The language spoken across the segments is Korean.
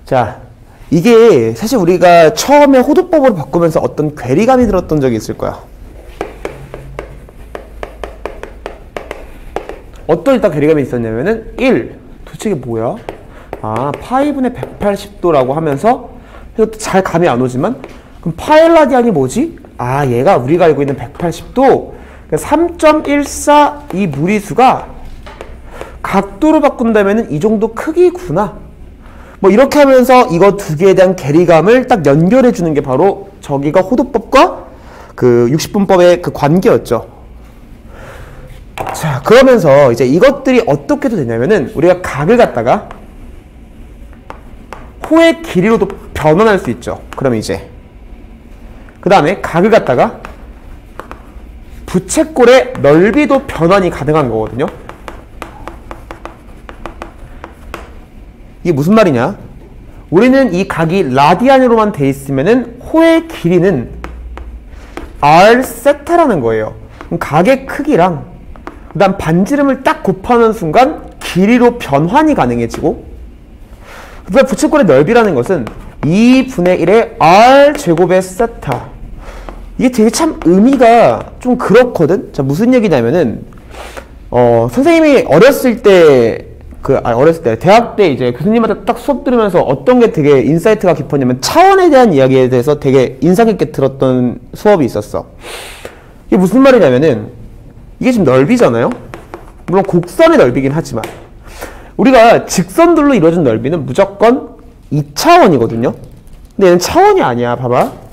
자, 이게 사실 우리가 처음에 호도법으로 바꾸면서 어떤 괴리감이 들었던 적이 있을 거야. 어떤 일단 괴리감이 있었냐면은 1. 도대체 이게 뭐야? 아, 파이분의 180도라고 하면서 이것도 잘 감이 안 오지만 그럼 파일라디안이 뭐지? 아, 얘가 우리가 알고 있는 180도 3.14 이 무리수가 각도로 바꾼다면은 이 정도 크기구나. 뭐 이렇게 하면서 이거 두 개에 대한 괴리감을 딱 연결해 주는 게 바로 저기가 호도법과 그 60분법의 그 관계였죠. 자, 그러면서 이제 이것들이 어떻게 되냐면은 우리가 각을 갖다가 호의 길이로도 변환할 수 있죠. 그러면 이제 그 다음에 각을 갖다가 부채꼴의 넓이도 변환이 가능한 거거든요. 이게 무슨 말이냐? 우리는 이 각이 라디안으로만 돼 있으면은 호의 길이는 r 세타라는 거예요. 그럼 각의 크기랑 그 다음 반지름을 딱 곱하는 순간 길이로 변환이 가능해지고, 그 다음 부채꼴의 넓이라는 것은 2분의 1의 r 제곱의 세타. 이게 되게 참 의미가 좀 그렇거든. 자, 무슨 얘기냐면은 선생님이 어렸을 때 대학 때 이제 교수님한테 딱 수업 들으면서 어떤 게 되게 인사이트가 깊었냐면 차원에 대한 이야기에 대해서 되게 인상 깊게 들었던 수업이 있었어. 이게 무슨 말이냐면은 이게 지금 넓이잖아요. 물론 곡선의 넓이긴 하지만 우리가 직선들로 이루어진 넓이는 무조건 2차원이거든요. 근데 얘는 차원이 아니야. 봐봐.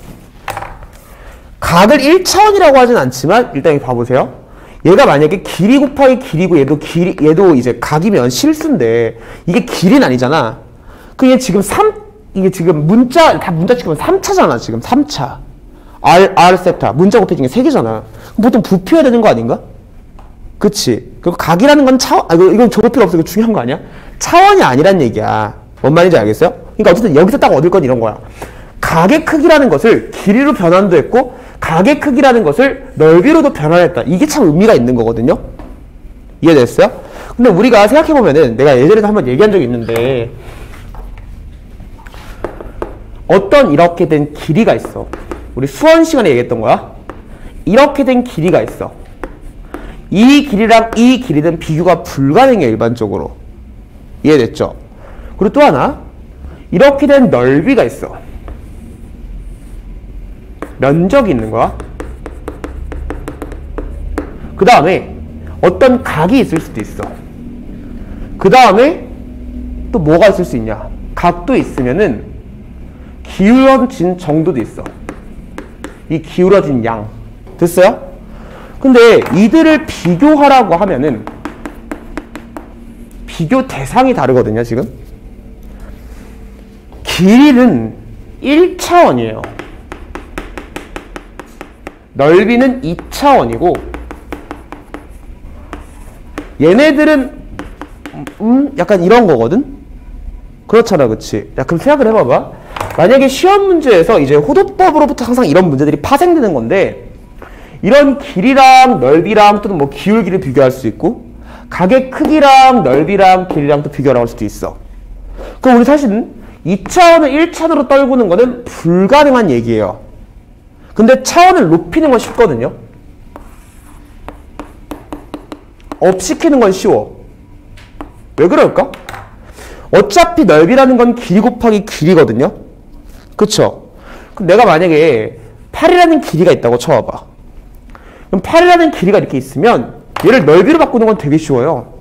각을 1차원이라고 하진 않지만 일단 여기 봐보세요. 얘가 만약에 길이 곱하기 길이고 얘도 이제 각이면 실수인데 이게 길이는 아니잖아. 그게 지금 이게 지금 문자 찍으면 3차잖아. 지금 3차. R 세타. 문자 곱해진 게 3개잖아. 보통 부피해야 되는 거 아닌가? 그치? 그리고 각이라는 건 이건 적을 필요 없어. 이거 중요한 거 아니야? 차원이 아니란 얘기야. 뭔 말인지 알겠어요? 그러니까 어쨌든 여기서 딱 얻을 건 이런 거야. 각의 크기라는 것을 길이로 변환도 했고 각의 크기라는 것을 넓이로도 변환했다. 이게 참 의미가 있는 거거든요. 이해됐어요? 근데 우리가 생각해보면은 내가 예전에도 한번 얘기한 적이 있는데 어떤 이렇게 된 길이가 있어. 우리 수원 시간에 얘기했던 거야. 이렇게 된 길이가 있어. 이 길이랑 이 길이는 비교가 불가능해. 일반적으로. 이해됐죠? 그리고 또 하나 이렇게 된 넓이가 있어. 면적이 있는 거야. 그 다음에 어떤 각이 있을 수도 있어. 그 다음에 또 뭐가 있을 수 있냐? 각도 있으면은 기울어진 정도도 있어. 이 기울어진 양. 됐어요? 근데 이들을 비교하라고 하면은 비교 대상이 다르거든요. 지금 길이는 1차원이에요. 넓이는 2차원이고 얘네들은 약간 이런 거거든? 그렇잖아. 그치? 야, 그럼 생각을 해봐봐. 만약에 시험 문제에서 이제 호도법으로부터 항상 이런 문제들이 파생되는 건데 이런 길이랑 넓이랑 또는 뭐 기울기를 비교할 수 있고 각의 크기랑 넓이랑 길이랑 또 비교를 할 수도 있어. 그럼 우리 사실은 2차원을 1차원으로 떨구는 거는 불가능한 얘기예요. 근데 차원을 높이는 건 쉽거든요. 업시키는 건 쉬워. 왜 그럴까? 어차피 넓이라는 건 길이 곱하기 길이거든요. 그쵸? 그럼 내가 만약에 8이라는 길이가 있다고 쳐봐봐. 그럼 8이라는 길이가 이렇게 있으면 얘를 넓이로 바꾸는 건 되게 쉬워요.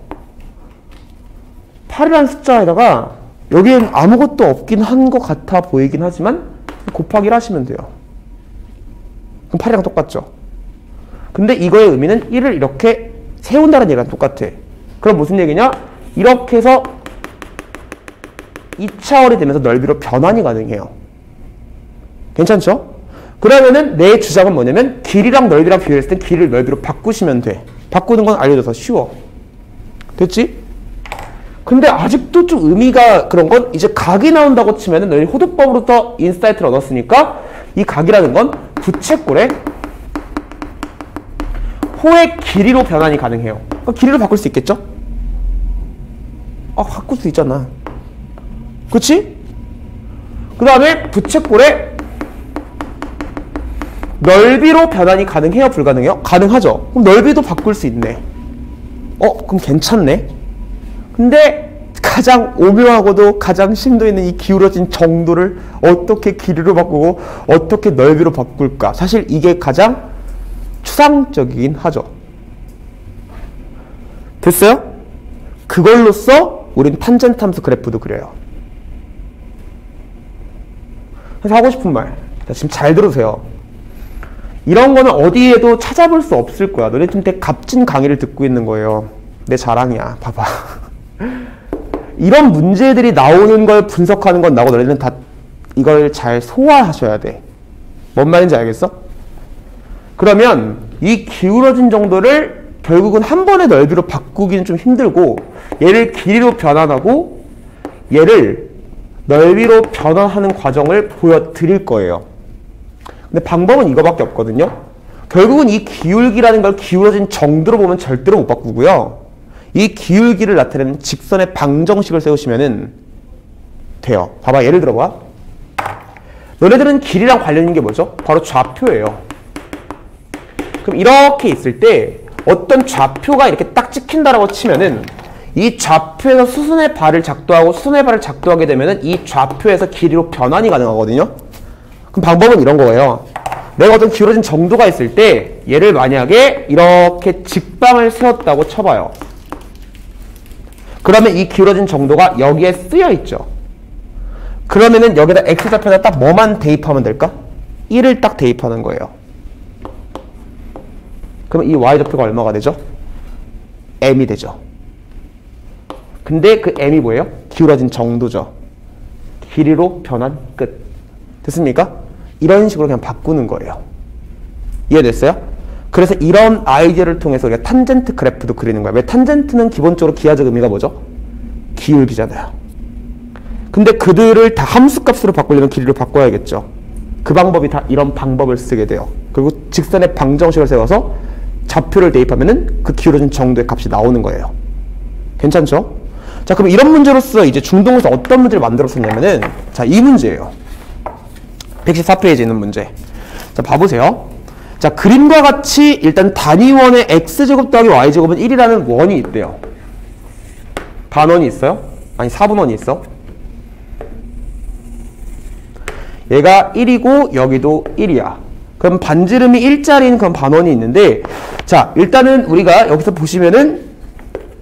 8이라는 숫자에다가 여기엔 아무것도 없긴 한 것 같아 보이긴 하지만 곱하기를 하시면 돼요. 그럼 8이랑 똑같죠. 근데 이거의 의미는 1을 이렇게 세운다는 얘기랑 똑같아. 그럼 무슨 얘기냐? 이렇게 해서 2차원이 되면서 넓이로 변환이 가능해요. 괜찮죠? 그러면은 내 주장은 뭐냐면 길이랑 넓이랑 비교했을 때 길이를 넓이로 바꾸시면 돼. 바꾸는 건 알려줘서 쉬워. 됐지? 근데 아직도 좀 의미가 그런 건 이제 각이 나온다고 치면은 너희 호도법으로부터 인사이트를 얻었으니까 이 각이라는 건 부채꼴의 호의 길이로 변환이 가능해요. 그러니까 길이로 바꿀 수 있겠죠? 바꿀 수 있잖아. 그치? 그 다음에 부채꼴의 넓이로 변환이 가능해요? 불가능해요? 가능하죠. 그럼 넓이도 바꿀 수 있네. 그럼 괜찮네. 근데 가장 오묘하고도 가장 심도 있는 이 기울어진 정도를 어떻게 길이로 바꾸고 어떻게 넓이로 바꿀까? 사실 이게 가장 추상적이긴 하죠. 됐어요? 그걸로써 우린 탄젠트 함수 그래프도 그려요. 그래서 하고 싶은 말, 지금 잘 들으세요. 이런 거는 어디에도 찾아볼 수 없을 거야. 너네 지금 되게 값진 강의를 듣고 있는 거예요. 내 자랑이야. 봐봐. 이런 문제들이 나오는 걸 분석하는 건 나고 너네들은 다 이걸 잘 소화하셔야 돼. 뭔 말인지 알겠어? 그러면 이 기울어진 정도를 결국은 한 번의 넓이로 바꾸기는 좀 힘들고 얘를 길이로 변환하고 얘를 넓이로 변환하는 과정을 보여드릴 거예요. 근데 방법은 이거밖에 없거든요. 결국은 이 기울기라는 걸 기울어진 정도로 보면 절대로 못 바꾸고요. 이 기울기를 나타내는 직선의 방정식을 세우시면 돼요. 봐봐, 예를 들어봐. 너네들은 길이랑 관련 있는 게 뭐죠? 바로 좌표예요. 그럼 이렇게 있을 때 어떤 좌표가 이렇게 딱 찍힌다라고 치면은 이 좌표에서 수순의 발을 작도하고 수순의 발을 작도하게 되면은 이 좌표에서 길이로 변환이 가능하거든요. 그럼 방법은 이런 거예요. 내가 어떤 기울어진 정도가 있을 때 얘를 만약에 이렇게 직방을 세웠다고 쳐봐요. 그러면 이 기울어진 정도가 여기에 쓰여 있죠. 그러면은 여기다 x좌표에다 딱 뭐만 대입하면 될까? 1을 딱 대입하는 거예요. 그럼 이 y좌표가 얼마가 되죠? m이 되죠. 근데 그 m이 뭐예요? 기울어진 정도죠. 길이로 변환 끝. 됐습니까? 이런 식으로 그냥 바꾸는 거예요. 이해됐어요? 그래서 이런 아이디어를 통해서 우리가 탄젠트 그래프도 그리는 거야. 왜? 탄젠트는 기본적으로 기하적 의미가 뭐죠? 기울기잖아요. 근데 그들을 다 함수값으로 바꾸려면 길이로 바꿔야겠죠. 그 방법이 다 이런 방법을 쓰게 돼요. 그리고 직선의 방정식을 세워서 좌표를 대입하면은 그 기울어진 정도의 값이 나오는 거예요. 괜찮죠? 자, 그럼 이런 문제로서 이제 중동에서 어떤 문제를 만들었었냐면은, 자, 이 문제예요. 114페이지에 있는 문제. 자, 봐보세요. 자, 그림과 같이 일단 단위원의 x제곱 더하기 y제곱은 1이라는 원이 있대요. 반원이 있어요? 아니, 4분원이 있어. 얘가 1이고 여기도 1이야. 그럼 반지름이 1짜리인 그런 반원이 있는데, 자, 일단은 우리가 여기서 보시면은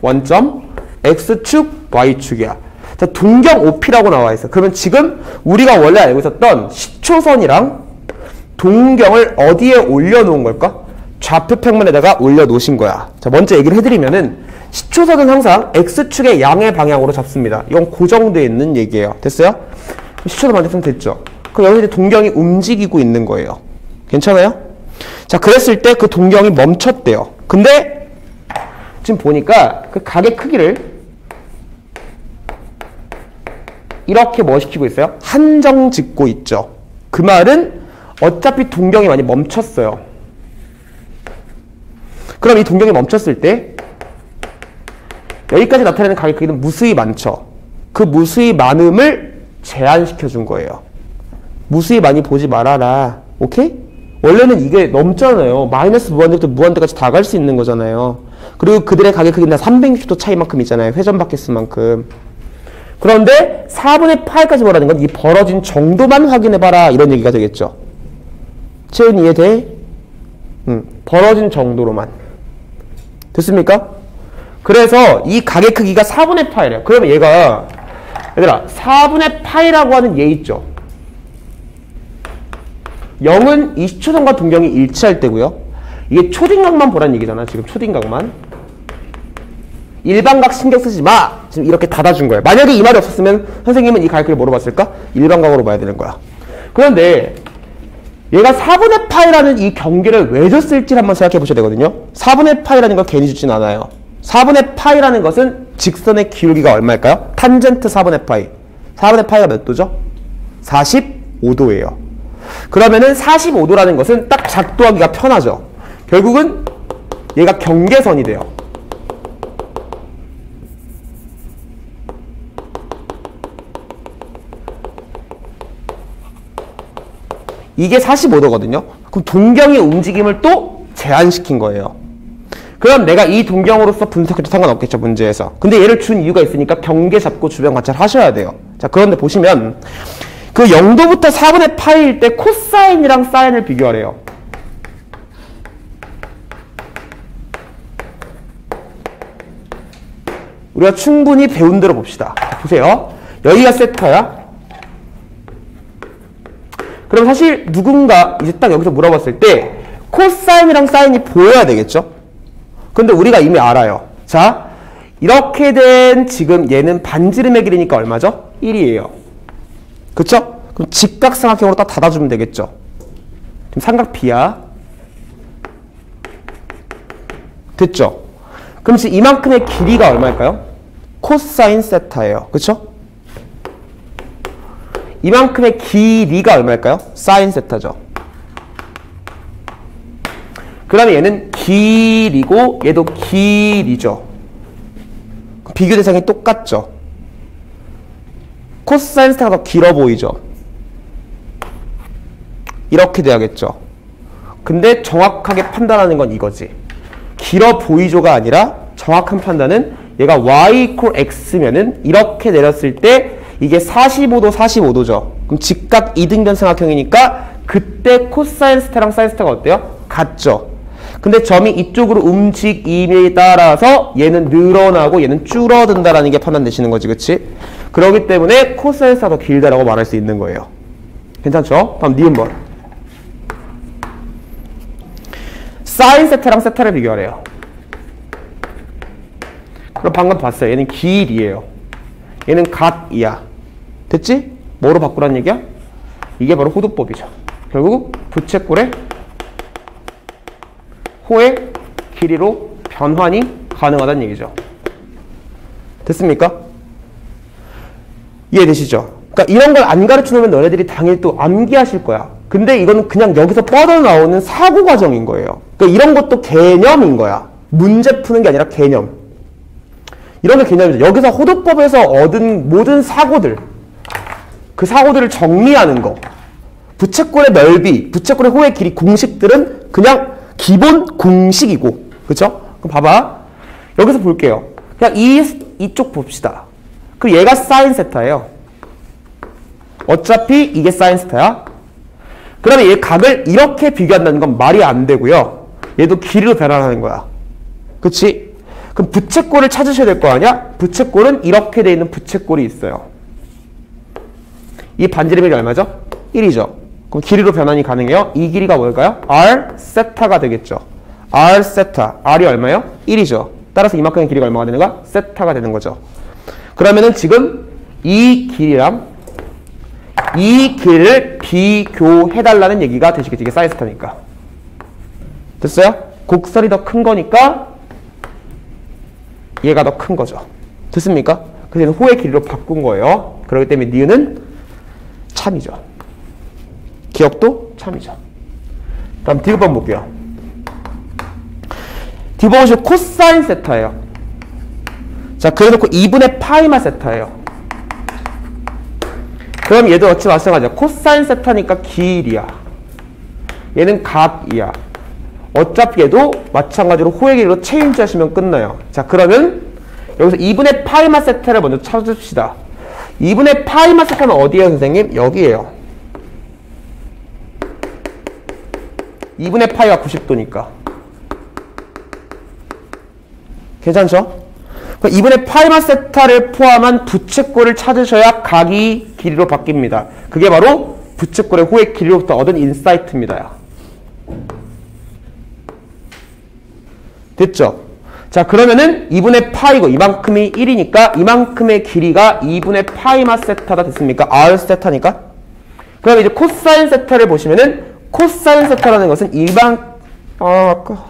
원점 x축, y축이야. 자, 동경 OP라고 나와 있어. 그러면 지금 우리가 원래 알고 있었던 시초선이랑 동경을 어디에 올려놓은 걸까? 좌표 평면에다가 올려놓으신 거야. 자, 먼저 얘기를 해드리면은 시초선은 항상 x축의 양의 방향으로 잡습니다. 이건 고정되어 있는 얘기예요. 됐어요? 시초선 만들면 됐죠? 그럼 여기서 이제 동경이 움직이고 있는 거예요. 괜찮아요? 자, 그랬을 때 그 동경이 멈췄대요. 근데 지금 보니까 그 각의 크기를 이렇게 뭐 시키고 있어요? 한정 짓고 있죠. 그 말은 어차피 동경이 많이 멈췄어요. 그럼 이 동경이 멈췄을 때 여기까지 나타내는 각의 크기는 무수히 많죠. 그 무수히 많음을 제한시켜 준 거예요. 무수히 많이 보지 말아라. 오케이? 원래는 이게 넘잖아요. 마이너스 무한대부터 무한대까지 다 갈 수 있는 거잖아요. 그리고 그들의 각의 크기는 360도 차이만큼 있잖아요. 회전 바퀴수만큼. 그런데 4분의 파이까지 보라는 건 이 벌어진 정도만 확인해봐라. 이런 얘기가 되겠죠. 채은 이해돼? 벌어진 정도로만. 됐습니까? 그래서 이 각의 크기가 4분의 파이래요. 그러면 얘가 얘들아 4분의 파이라고 하는 얘 있죠. 0은 이 시초선과 동경이 일치할 때고요. 이게 초딩각만 보라는 얘기잖아. 지금 초딩각만. 일반각 신경 쓰지 마. 지금 이렇게 닫아준 거예요. 만약에 이 말이 없었으면 선생님은 이 각을 뭐로 봤을까? 일반각으로 봐야 되는 거야. 그런데 얘가 4분의 파이라는 이 경계를 왜 줬을지 한번 생각해 보셔야 되거든요. 4분의 파이라는 걸 괜히 주진 않아요. 4분의 파이라는 것은 직선의 기울기가 얼마일까요? 탄젠트 4분의 파이. 4분의 파이가 몇 도죠? 45도예요. 그러면은 45도라는 것은 딱 작도하기가 편하죠. 결국은 얘가 경계선이 돼요. 이게 45도거든요. 그럼 동경의 움직임을 또 제한시킨 거예요. 그럼 내가 이 동경으로서 분석해도 상관없겠죠, 문제에서. 근데 얘를 준 이유가 있으니까 경계 잡고 주변 관찰 하셔야 돼요. 자, 그런데 보시면 그 0도부터 4분의 파이일 때 코사인이랑 사인을 비교하래요. 우리가 충분히 배운 대로 봅시다. 보세요. 여기가 세타야. 그럼 사실 누군가 이제 딱 여기서 물어봤을 때 코사인이랑 사인이 보여야 되겠죠? 근데 우리가 이미 알아요. 자, 이렇게 된 지금 얘는 반지름의 길이니까 얼마죠? 1이에요. 그쵸? 그럼 직각삼각형으로 딱 닫아주면 되겠죠? 지금 삼각 B야. 됐죠? 그럼 지금 이만큼의 길이가 얼마일까요? 코사인 세타예요. 그쵸? 이만큼의 길이가 얼마일까요? 사인 세타죠. 그러면 얘는 길이고 얘도 길이죠. 비교 대상이 똑같죠. 코사인 세타가 더 길어 보이죠. 이렇게 돼야겠죠. 근데 정확하게 판단하는 건 이거지. 길어 보이죠가 아니라 정확한 판단은 얘가 y = x면은 이렇게 내렸을 때 이게 45도, 45도죠. 그럼 직각 이등변 삼각형이니까 그때 코사인 세타랑 사인 세타가 어때요? 같죠. 근데 점이 이쪽으로 움직임에 따라서 얘는 늘어나고 얘는 줄어든다라는 게 판단되시는 거지, 그치? 그렇기 때문에 코사인 세타가 더 길다라고 말할 수 있는 거예요. 괜찮죠? 다음 니은 번. 사인 세타랑 세타를 비교하래요. 그럼 방금 봤어요. 얘는 길이에요. 얘는 각이야. 됐지? 뭐로 바꾸란 얘기야? 이게 바로 호도법이죠. 결국 부채꼴의 호의 길이로 변환이 가능하다는 얘기죠. 됐습니까? 이해되시죠? 그러니까 이런 걸 안 가르쳐놓으면 너네들이 당연히 또 암기하실 거야. 근데 이거는 그냥 여기서 뻗어나오는 사고 과정인 거예요. 그러니까 이런 것도 개념인 거야. 문제 푸는 게 아니라 개념. 이런 게 개념이죠. 여기서 호도법에서 얻은 모든 사고들, 그 사고들을 정리하는 거. 부채꼴의 넓이, 부채꼴의 호의 길이 공식들은 그냥 기본 공식이고, 그쵸? 그럼 봐봐. 여기서 볼게요. 그냥 이쪽 봅시다. 그 얘가 사인 세타예요. 어차피 이게 사인 세타야. 그러면 얘 각을 이렇게 비교한다는 건 말이 안 되고요. 얘도 길이로 변환하는 거야. 그치? 그럼 부채꼴을 찾으셔야 될 거 아니야? 부채꼴은 이렇게 돼 있는 부채꼴이 있어요. 이 반지름이 얼마죠? 1이죠. 그럼 길이로 변환이 가능해요. 이 길이가 뭘까요? r 세타가 되겠죠. r 세타. r이 얼마예요? 1이죠. 따라서 이만큼의 길이가 얼마가 되는 거야? 세타가 되는 거죠. 그러면은 지금 이 길이랑 이 길이를 비교해달라는 얘기가 되시겠지. 이게 사인 세타니까. 됐어요? 곡선이 더 큰 거니까 얘가 더 큰 거죠. 됐습니까? 그래서 호의 길이로 바꾼 거예요. 그렇기 때문에 니은은 참이죠. 기억도 참이죠. 다음 디귿번 볼게요. 디귿번 코사인 세타예요. 자, 그래놓고 2분의 파이마 세타예요. 그럼 얘도 역시 마찬가지야. 코사인 세타니까 길이야. 얘는 각이야. 어차피 얘도 마찬가지로 호의 길이로 체인지 하시면 끝나요. 자, 그러면 여기서 2분의 파이마 세타를 먼저 찾읍시다. 2분의 파이마 세타는 어디예요, 선생님? 여기에요. 2분의 파이가 90도니까. 괜찮죠? 2분의 파이마 세타를 포함한 부채꼴을 찾으셔야 각이 길이로 바뀝니다. 그게 바로 부채꼴의 호의 길이로부터 얻은 인사이트입니다. 됐죠? 자, 그러면은 2분의 파이고 이만큼이 1이니까 이만큼의 길이가 2분의 파이마 세타가 됐습니까? r 세타니까. 그럼 이제 코사인 세타를 보시면은 코사인 세타라는 것은 아까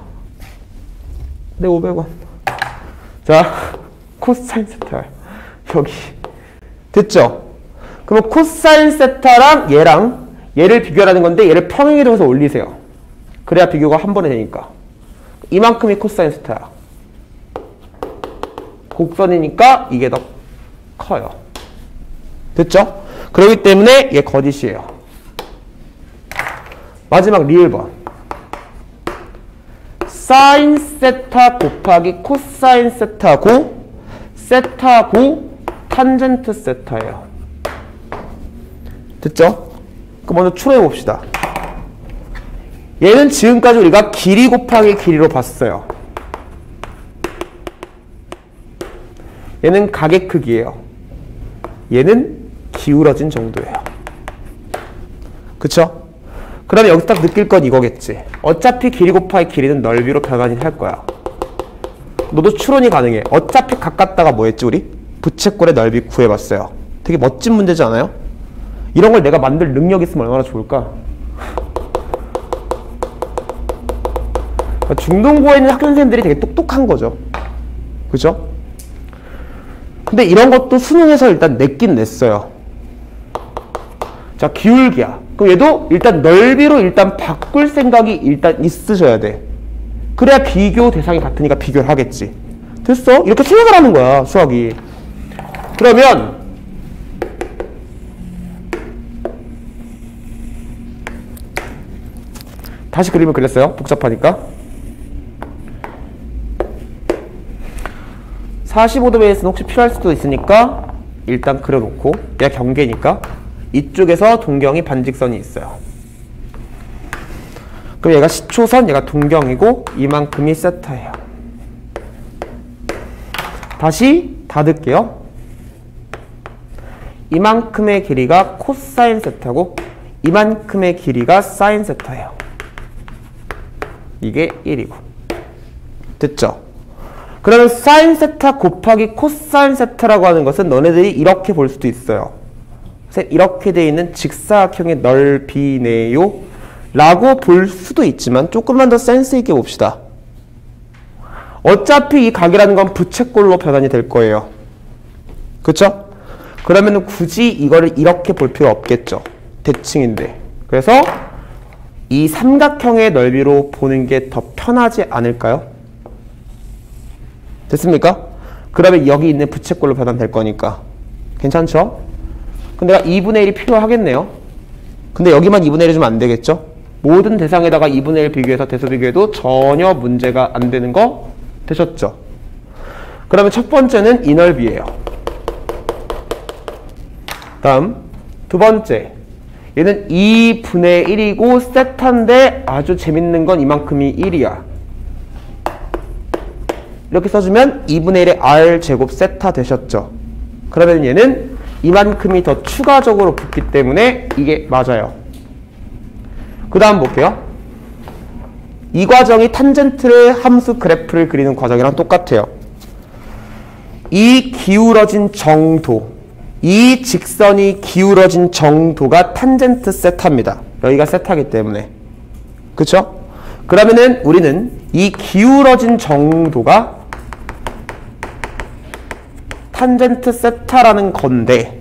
내 500원. 자, 코사인 세타 여기 됐죠? 그럼 코사인 세타랑 얘를 비교하는 건데 얘를 평행이동해서 올리세요. 그래야 비교가 한 번에 되니까. 이만큼이 코사인 세타야. 곡선이니까 이게 더 커요. 됐죠? 그렇기 때문에 얘 거짓이에요. 마지막 리을번. 사인 세타 곱하기 코사인 세타고 세타고 탄젠트 세타예요. 됐죠? 그럼 먼저 추론해 봅시다. 얘는 지금까지 우리가 길이 곱하기 길이로 봤어요. 얘는 각의 크기예요. 얘는 기울어진 정도예요. 그쵸? 그러면 여기서 딱 느낄 건 이거겠지. 어차피 길이 곱하기 길이는 넓이로 변환이 할 거야. 너도 추론이 가능해. 어차피 가깝다가 뭐 했지 우리? 부채꼴의 넓이 구해봤어요. 되게 멋진 문제지 않아요? 이런 걸 내가 만들 능력 있으면 얼마나 좋을까? 중등고에 있는 학교생들이 되게 똑똑한 거죠. 그죠? 근데 이런 것도 수능에서 일단 냈긴 냈어요. 자, 기울기야. 그럼 얘도 일단 넓이로 일단 바꿀 생각이 일단 있으셔야 돼. 그래야 비교 대상이 같으니까 비교를 하겠지. 됐어? 이렇게 생각을 하는 거야, 수학이. 그러면 다시 그림을 그렸어요. 복잡하니까. 45도 베이스는 혹시 필요할 수도 있으니까 일단 그려놓고, 얘가 경계니까 이쪽에서 동경이 반직선이 있어요. 그럼 얘가 시초선, 얘가 동경이고 이만큼이 세타예요. 다시 닫을게요. 이만큼의 길이가 코사인 세타고 이만큼의 길이가 사인 세타예요. 이게 1이고. 됐죠? 그러면 사인 세타 곱하기 코사인 세타라고 하는 것은 너네들이 이렇게 볼 수도 있어요. 이렇게 돼 있는 직사각형의 넓이네요 라고 볼 수도 있지만 조금만 더 센스 있게 봅시다. 어차피 이 각이라는 건 부채꼴로 변환이 될 거예요. 그쵸? 그러면 굳이 이거를 이렇게 볼 필요 없겠죠. 대칭인데. 그래서 이 삼각형의 넓이로 보는 게 더 편하지 않을까요? 됐습니까? 그러면 여기 있는 부채꼴로 변환될 거니까. 괜찮죠? 근데 내가 2분의 1이 필요하겠네요. 근데 여기만 2분의 1 해주면 안 되겠죠? 모든 대상에다가 2분의 1 비교해서 대수 비교해도 전혀 문제가 안 되는 거 되셨죠? 그러면 첫 번째는 이 넓이에요. 다음 두 번째, 얘는 2분의 1이고 세타인데 아주 재밌는 건 이만큼이 1이야. 이렇게 써주면 2분의 1의 r제곱 세타 되셨죠? 그러면 얘는 이만큼이 더 추가적으로 붙기 때문에 이게 맞아요. 그 다음 볼게요. 이 과정이 탄젠트의 함수 그래프를 그리는 과정이랑 똑같아요. 이 기울어진 정도, 이 직선이 기울어진 정도가 탄젠트 세타입니다. 여기가 세타이기 때문에. 그쵸? 그러면은 우리는 이 기울어진 정도가 탄젠트 세타라는 건데,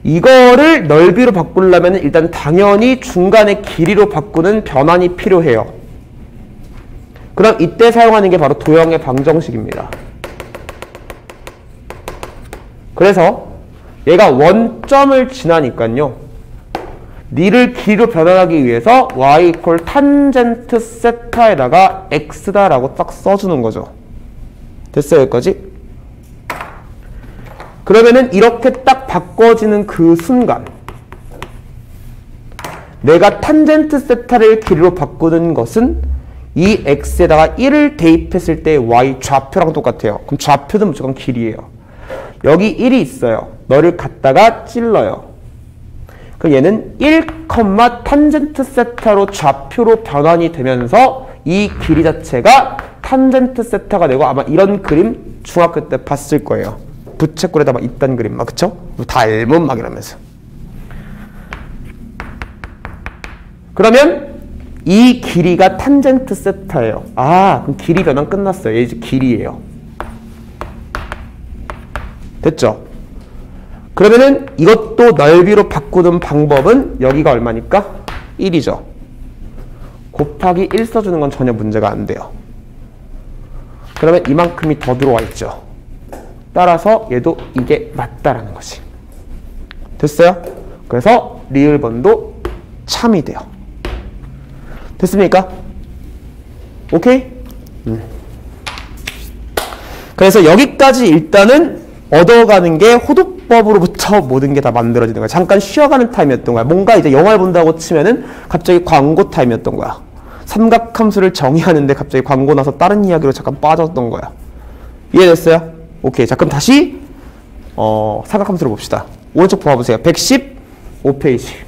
이거를 넓이로 바꾸려면 일단 당연히 중간의 길이로 바꾸는 변환이 필요해요. 그럼 이때 사용하는 게 바로 도형의 방정식입니다. 그래서 얘가 원점을 지나니까요, 니를 길이로 변환하기 위해서 y 이퀄 탄젠트 세타에다가 x다라고 딱 써주는 거죠. 됐어요, 여기까지? 그러면은 이렇게 딱 바꿔지는 그 순간, 내가 탄젠트 세타를 길이로 바꾸는 것은 이 x에다가 1을 대입했을 때 y 좌표랑 똑같아요. 그럼 좌표는 무조건 길이에요. 여기 1이 있어요. 너를 갖다가 찔러요. 그럼 얘는 1, 탄젠트 세타로 좌표로 변환이 되면서 이 길이 자체가 탄젠트 세타가 되고, 아마 이런 그림 중학교 때 봤을 거예요. 부채꼴에다 막 있단 그림 막, 그쵸? 닮은 막 이러면서. 그러면 이 길이가 탄젠트 세타예요. 아, 그럼 길이 변환 끝났어요. 얘 이제 길이에요. 됐죠? 그러면은 이것도 넓이로 바꾸는 방법은 여기가 얼마니까? 1이죠. 곱하기 1 써주는 건 전혀 문제가 안 돼요. 그러면 이만큼이 더 들어와 있죠. 따라서 얘도 이게 맞다라는 거지. 됐어요? 그래서 리을번도 참이 돼요. 됐습니까? 오케이? 그래서 여기까지 일단은 얻어가는 게 호두법으로부터 모든 게 다 만들어지는 거야. 잠깐 쉬어가는 타임이었던 거야. 뭔가 이제 영화를 본다고 치면은 갑자기 광고 타임이었던 거야. 삼각함수를 정의하는데 갑자기 광고 나서 다른 이야기로 잠깐 빠졌던 거야. 이해됐어요? 오케이. 자, 그럼 다시 삼각함수를 봅시다. 오른쪽 봐보세요. 115페이지.